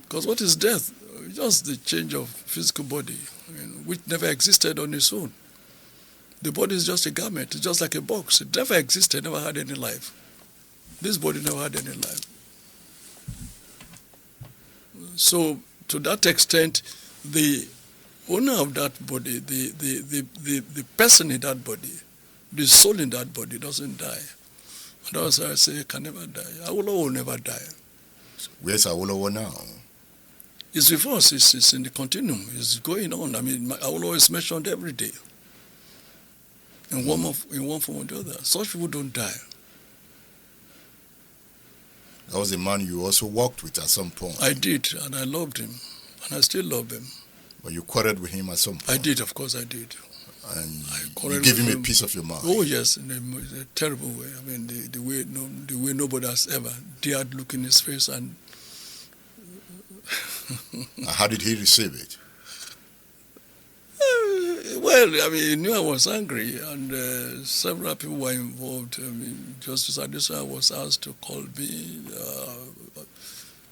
Because what is death? Just the change of physical body, which never existed on its own. The body is just a garment. It's just like a box. It never existed, never had any life. This body never had any life. So, to that extent, the owner of that body, the person in that body, the soul in that body doesn't die. And that's why I say it can never die. Awolowo will never die. Where's Awolowo now? It's with us. It's in the continuum. It's going on. I mean, Awolowo is mentioned every day. In one form or the other. Such people don't die. That was a man you also worked with at some point. I did, and I loved him. And I still love him. But you quarreled with him at some point. I did, of course I did. And you gave him a piece of your mind. Oh yes, in a terrible way. I mean, the way nobody has ever dared look in his face. And how did he receive it? Well, I mean, he knew I was angry, and several people were involved. I mean, Justice Adeniyi was asked to call me.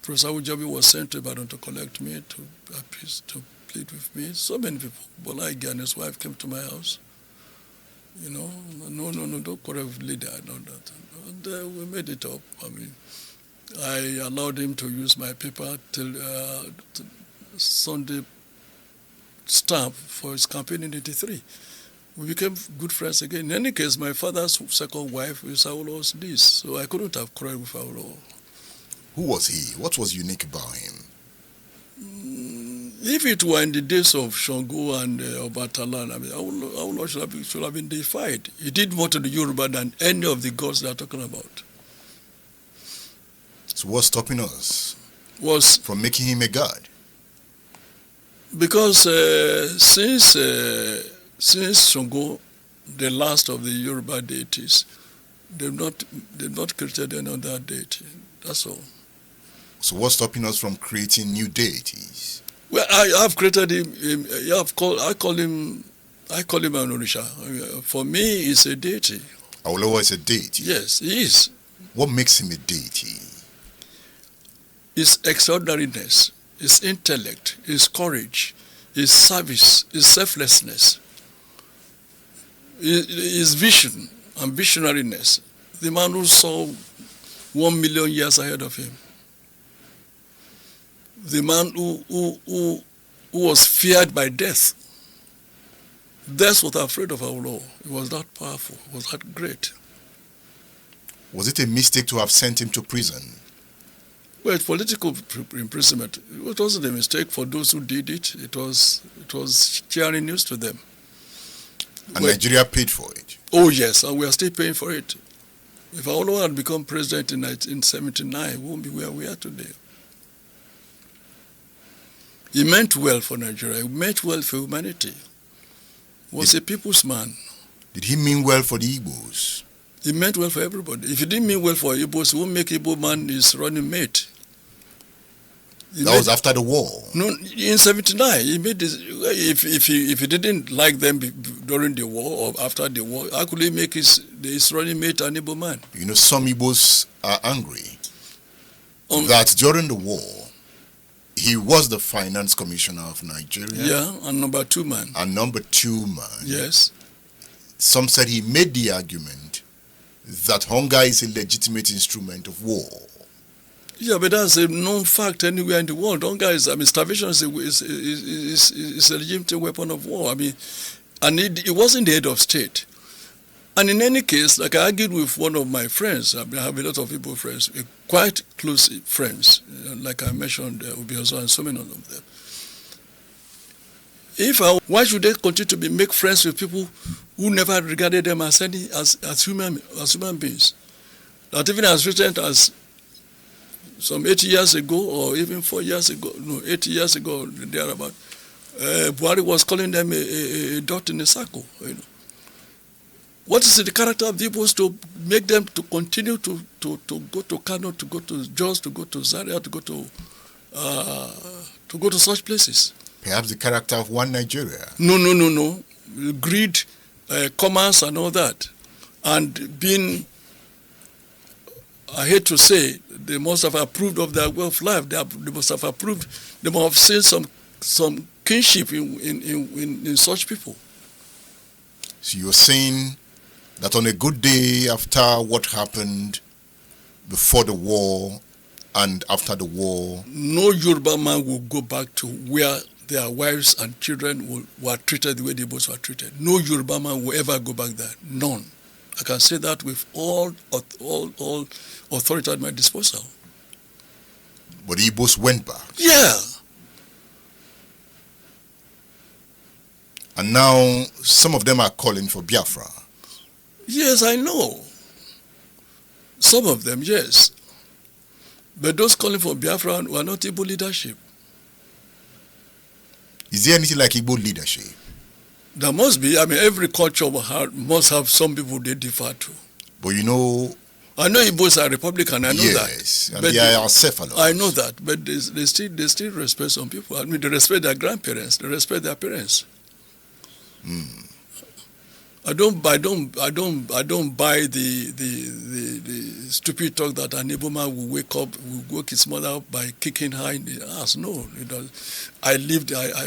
Professor Ujabi was sent to Ibadan to collect me, to plead with me. So many people. Bola Ige and his wife came to my house. No, don't quarrel with leader and all that. And we made it up. I mean, I allowed him to use my paper till Sunday stamp for his campaign in '83. We became good friends again. In any case, my father's second wife is Awolowo's niece, so I couldn't have quarreled with Awolowo. Who was he? What was unique about him? If it were in the days of Shango and Obatala, I mean, Awolowo should have been deified. He did more to the Yoruba than any of the gods they are talking about. So what's stopping us from making him a god? Because since Shango, the last of the Yoruba deities, they've not created another deity. That's all. So what's stopping us from creating new deities? Well, I have created him. I call him an Orisha. For me, he's a deity. Awolowo is a deity. Yes, he is. What makes him a deity? His extraordinariness, his intellect, his courage, his service, his selflessness, his vision and visionariness. The man who saw 1 million years ahead of him. The man who was feared by death. Death was afraid of Awolowo. He was that powerful. He was that great. Was it a mistake to have sent him to prison? Well, political imprisonment. It wasn't a mistake for those who did it. It was cheering news to them. And Nigeria paid for it. Oh yes, and we are still paying for it. If Awolowo had become president in 1979, we won't be where we are today. He meant well for Nigeria. He meant well for humanity. He was a people's man. Did he mean well for the Igbos? He meant well for everybody. If he didn't mean well for Igbos, he won't make Igbo man his running mate. That was after the war. No, in '79, he made this. If he didn't like them during the war or after the war, how could he make his running mate an Igbo man? You know, some Igbos are angry that during the war, he was the finance commissioner of Nigeria. Yeah, and number 2 man. And number 2 man. Yes. Some said he made the argument that hunger is a legitimate instrument of war. Yeah, but that's a known fact anywhere in the world. Hunger is, I mean, starvation is a legitimate weapon of war. I mean, and it wasn't the head of state. And in any case, like I argued with one of my friends, I have a lot of Igbo friends, quite close friends, like I mentioned, Ubiozo and so many of them. Why should they continue to make friends with people who never regarded them as human beings? That even as recent as some 8 years ago, or even 4 years ago, 8 years ago, thereabout, Buhari was calling them a dot in a circle. You know. What is the character of the Igbos to make them to continue to go to Kano, to go to Jos, to go to Zaria, to go to such places? Perhaps the character of one Nigeria. No. Greed, commerce, and all that, and being I hate to say, they must have approved of their way of life. They must have approved. They must have seen some kinship in such people. So you're saying that on a good day after what happened before the war and after the war, no Yoruba man will go back to where their wives and children were treated the way the Igbos were treated. No Yoruba man will ever go back there. None. I can say that with all authority at my disposal. But the Igbos went back. Yeah. And now some of them are calling for Biafra. Yes, I know. Some of them, yes. But those calling for Biafra were not Igbo leadership. Is there anything like Igbo leadership? There must be. I mean, every culture must have some people they defer to. But you know... I know Igbos are Republican, I know that. Yes, and they are cephalous. I know that, but they still respect some people. I mean, they respect their grandparents, they respect their parents. I don't buy the stupid talk that an Igbo man will wake his mother up by kicking her in the ass. No, it does. I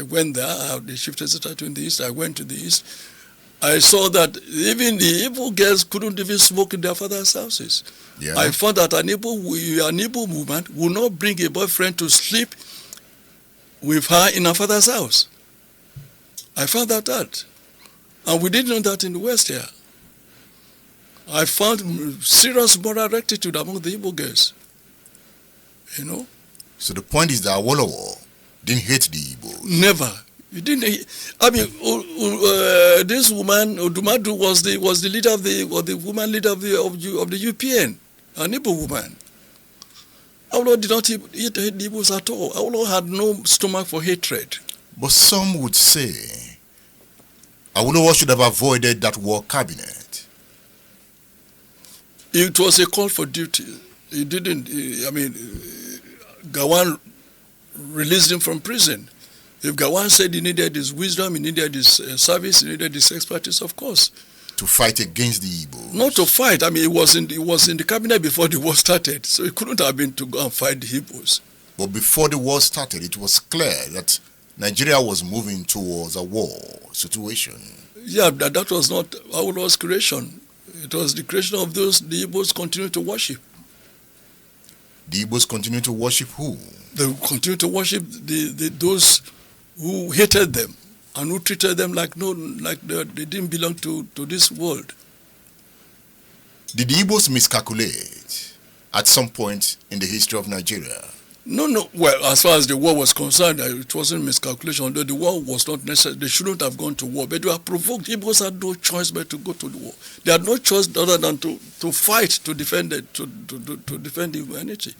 went there. They shifted to in the east. I went to the east. I saw that even the Igbo girls couldn't even smoke in their father's houses. Yeah. I found that an Igbo woman will not bring a boyfriend to sleep with her in her father's house. I found that out. And we didn't know that in the West here. I found serious moral rectitude among the Igbo girls. You know? So the point is that Awolowo didn't hate the Igbos. Never. He didn't. I mean, this woman, Odumadu, was the leader of the woman leader of the UPN, an Igbo woman. Awolowo did not hate the Igbos at all. Awolowo had no stomach for hatred. But some would say Awolowo should have avoided that war cabinet. It was a call for duty. He didn't. Gawan released him from prison. If Gawan said he needed his wisdom, he needed his service, he needed his expertise, of course. To fight against the Igbos. Not to fight. I mean, he was in the cabinet before the war started, so it couldn't have been to go and fight the Igbos. But before the war started, it was clear that Nigeria was moving towards a war situation. Yeah, that was not Awolowo's creation. It was the creation of those the Igbos continue to worship. The Igbos continue to worship who? They continue to worship those who hated them and who treated them like they didn't belong to this world. Did the Igbos miscalculate at some point in the history of Nigeria? No. Well, as far as the war was concerned, it wasn't miscalculation. Although the war was not necessary, they shouldn't have gone to war. But they were provoked. Igbos had no choice but to go to the war. They had no choice other than to fight to defend it, to defend humanity.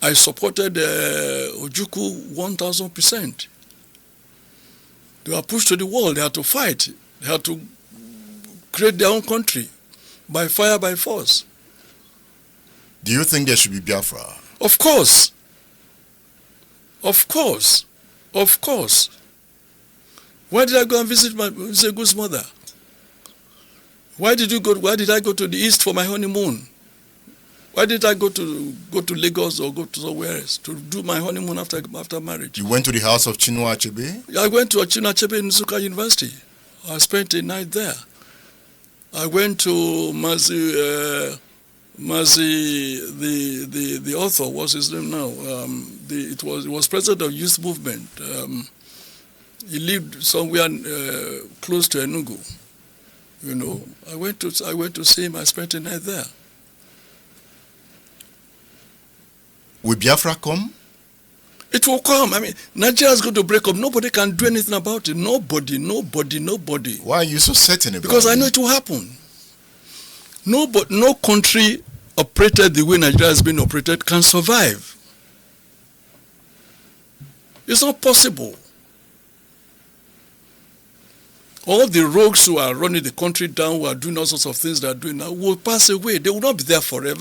I supported Ojukwu 1,000%. They were pushed to the wall. They had to fight. They had to create their own country by fire, by force. Do you think there should be Biafra? Of course. Of course. Of course. Why did I go and visit my Zegu's mother? Why did I go to the east for my honeymoon? Why did I go to Lagos or go to somewhere else to do my honeymoon after marriage? You went to the house of Chinua Achebe? I went to Chinua Achebe in Nsukka University. I spent a night there. I went to Mazi, the author, what's his name now? He was president of youth movement. He lived somewhere close to Enugu. You know, I went to see him. I spent a night there. Will Biafra come? It will come. I mean, Nigeria is going to break up. Nobody can do anything about it. Nobody. Why are you so certain about it? Because I know it will happen. No country operated the way Nigeria has been operated can survive. It's not possible. All the rogues who are running the country down, who are doing all sorts of things they are doing now, will pass away. They will not be there forever.